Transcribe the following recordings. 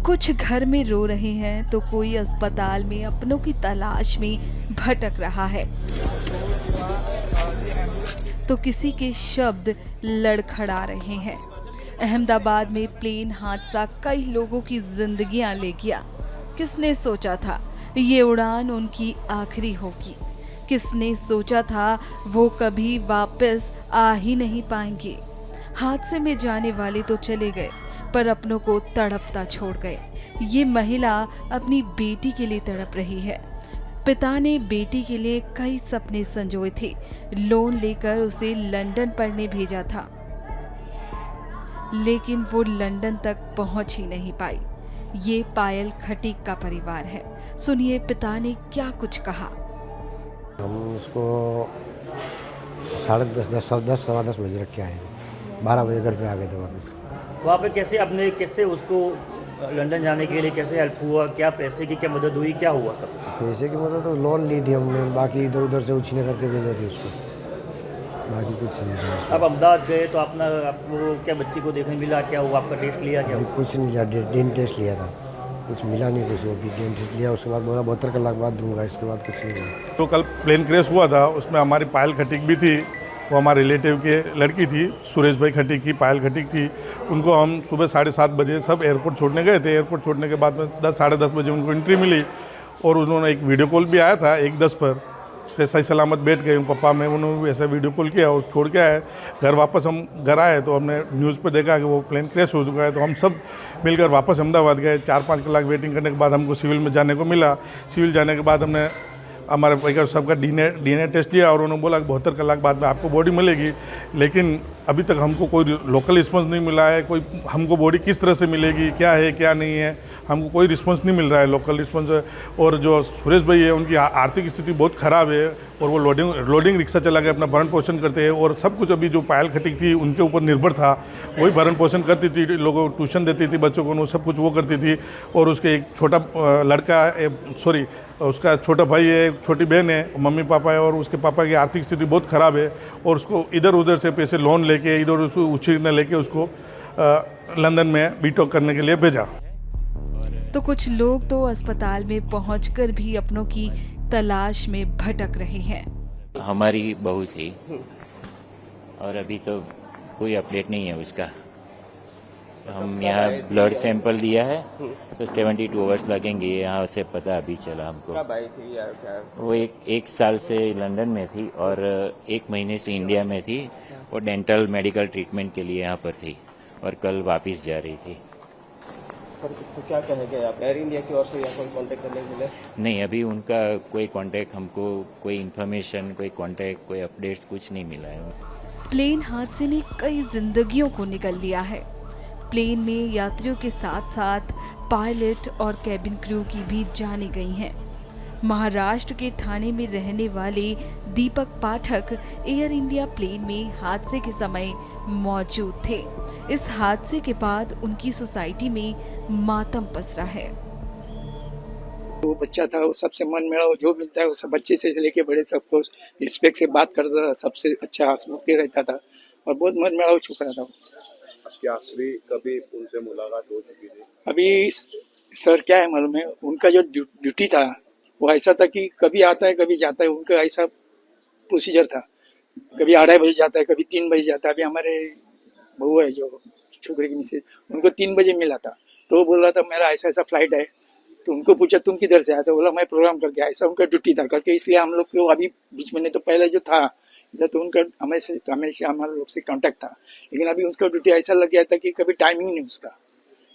कुछ घर में रो रहे हैं तो कोई अस्पताल में अपनों की तलाश में भटक रहा है, तो किसी के शब्द लड़खड़ा रहे हैं। अहमदाबाद में प्लेन हादसा कई लोगों की जिंदगियां ले गया। किसने सोचा था ये उड़ान उनकी आखिरी होगी? किसने सोचा था वो कभी वापस आ ही नहीं पाएंगे? हादसे में जाने वाले तो चले गए, पर अपनों को तड़पता छोड़ गए। ये महिला अपनी बेटी के लिए तड़प रही है। पिता ने बेटी के लिए कई सपने संजोए थे। लोन लेकर उसे लंदन पढ़ने भेजा था, लेकिन वो लंदन तक पहुंच ही नहीं पाई। ये पायल खटीक का परिवार है। सुनिए पिता ने क्या कुछ कहा। हम उसको 10:30 सवा 10 बजे रख के आए थे। 12 बजे घर पे आ गए थे वापस। वहाँ पे कैसे उसको लंदन जाने के लिए कैसे हेल्प हुआ? क्या पैसे की क्या मदद हुई? क्या हुआ सब? पैसे की मदद तो लोन ली थी हमने, बाकी इधर उधर से उछीने करके भेजा थी उसको, बाकी कुछ नहीं था उसमें। अब अहमदाबाद गए तो आपको क्या बच्ची को देखने मिला? क्या हुआ? आपका टेस्ट लिया? क्या अभी हुआ? कुछ नहीं लिया, डीएनए टेस्ट लिया था, कुछ मिला नहीं कुछ। वो भी डीएनए टेस्ट लिया, उसके बाद बोला 72 कलाक बाद दूंगा, इसके बाद कुछ नहीं हुआ। तो कल प्लेन क्रैश हुआ था, उसमें हमारी पायल खटीक भी थी। वो हमारे रिलेटिव के लड़की थी, सुरेश भाई खटीक की पायल खटीक थी। उनको हम सुबह 7:30 बजे सब एयरपोर्ट छोड़ने गए थे। एयरपोर्ट छोड़ने के बाद में 10 साढ़े 10 बजे उनको एंट्री मिली और उन्होंने एक वीडियो कॉल भी आया था 1:10 पर। सही सलामत बैठ गए पप्पा में, उन्होंने भी ऐसा वीडियो कॉल किया और छोड़ के आए। घर वापस हम घर आए तो हमने न्यूज़ पर देखा कि वो प्लेन क्रैश हो चुका है। तो हम सब मिलकर वापस अहमदाबाद गए। 4-5 कलाक वेटिंग करने के बाद हमको सिविल में जाने को मिला। सिविल जाने के बाद हमने हमारे भाई सबका डीएनए टेस्ट लिया और उन्होंने बोला कि 72 कलाक बाद में आपको बॉडी मिलेगी। लेकिन अभी तक हमको कोई लोकल रिस्पॉन्स नहीं मिला है। कोई हमको बॉडी किस तरह से मिलेगी, क्या है क्या नहीं है, हमको कोई रिस्पॉन्स नहीं मिल रहा है, लोकल रिस्पॉन्स। और जो सुरेश भाई है उनकी आर्थिक स्थिति बहुत ख़राब है और वो लोडिंग रिक्शा चला के अपना भरण पोषण करते हैं। और सब कुछ अभी जो पायल खटीक थी उनके ऊपर निर्भर था, वही भरण पोषण करती थी, लोगों को ट्यूशन देती थी बच्चों को, सब कुछ वो करती थी। और उसके एक छोटा लड़का उसका छोटा भाई है, एक छोटी बहन है, मम्मी पापा है और उसके पापा की आर्थिक स्थिति बहुत ख़राब है। और उसको इधर उधर से पैसे लोन लेके इधर उसको उछीना लेके उसको लंदन में बीटॉक करने के लिए भेजा। तो कुछ लोग तो अस्पताल में पहुंचकर भी अपनों की तलाश में भटक रहे हैं। हमारी बहू थी और अभी तो कोई अपडेट नहीं है उसका। हम यहाँ ब्लड सैंपल दिया है तो 72 आवर्स लगेंगे, यहाँ से पता अभी चला हमको। कब आई थी या क्या? वो एक साल से लंदन में थी और 1 महीने से इंडिया में थी और डेंटल मेडिकल ट्रीटमेंट के लिए यहाँ पर थी और कल वापस जा रही थी। सर तो क्या कहेंगे आप, एयर इंडिया की ओर से या कोई कांटेक्ट करने के लिए? नहीं, अभी उनका कोई कांटेक्ट, हमको कोई इन्फॉर्मेशन, कोई कांटेक्ट, कोई अपडेट्स कुछ नहीं मिला है। प्लेन हादसे ने कई जिंदगियों को निगल लिया है। प्लेन में यात्रियों के साथ साथ पायलट और कैबिन क्रू की भी जानें गई हैं। महाराष्ट्र के ठाणे में रहने वाले दीपक पाठक एयर इंडिया प्लेन में हादसे के समय मौजूद थे। इस हादसे के बाद उनकी सोसाइटी में मातम पसरा है। वो बच्चा था, वो सबसे मन मेरा जो मिलता है वो सब बच्चे से लेके बड़े सबको रिस्पेक्ट से बात करता था, सबसे अच्छा हंसमुख के रहता था और बहुत मन मेरा हो चुका था। क्या आखिरी कभी उनसे मुलाकात हो चुकी थी? अभी सर क्या है मालूम है, उनका जो ड्यूटी था वो ऐसा था कि कभी आता है कभी जाता है, उनका ऐसा प्रोसीजर था। कभी 2:30 बजे जाता है, कभी 3 बजे जाता है। अभी हमारे बहू है जो छोकरे की मिसेज, उनको 3 बजे मिला था तो वो बोल रहा था मेरा ऐसा ऐसा फ्लाइट है। तो उनको पूछा तुम किधर से आया? तो बोला मैं प्रोग्राम करके आया। ऐसा उनका ड्यूटी था करके, इसलिए हम लोग को अभी बीच में, नहीं तो पहले जो था तो उनका हमेशा हमारे लोग से कांटेक्ट था। लेकिन अभी उसका ड्यूटी ऐसा लग गया था कि कभी टाइमिंग नहीं उसका,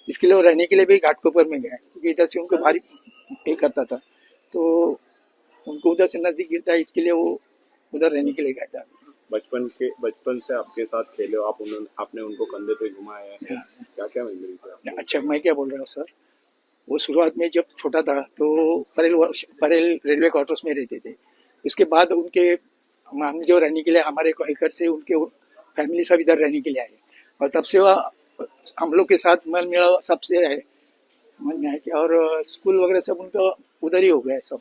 इसके लिए वो रहने के लिए भी घाटकोपर में गए क्योंकि इधर से उनको भारी पे करता था तो उनको उधर से नजदीक गिरता है, इसके लिए वो उधर रहने के लिए गया था। बचपन से आपके साथ खेले हो, आपने उनको कंधे पे घुमाया है, क्या क्या मेमोरीज है? अच्छा, मैं क्या बोल रहा हूँ सर, वो शुरुआत में जब छोटा था तो परेल रेलवे क्वार्टर्स में रहते थे। उसके बाद उनके हम जो रहने के लिए हमारे घर से उनके फैमिली सब इधर रहने के लिए आए और तब से वह हम लोग के साथ मन मेरा सबसे है, समझ में आया कि। और स्कूल वगैरह सब उनका उधर ही हो गया सब।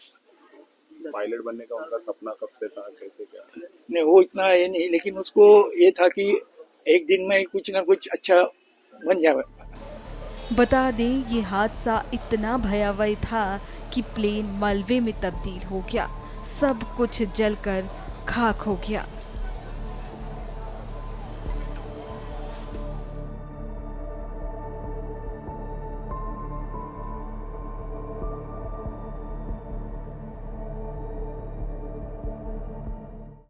पायलट बनने का उनका सपना कब से था, कैसे क्या? नहीं वो इतना ये नहीं, लेकिन उसको ये था कि एक दिन में कुछ ना कुछ अच्छा बन जाए। बता दें ये हादसा इतना भयावह था कि प्लेन मलबे में तब्दील हो गया, सब कुछ जलकर खाक हो गया।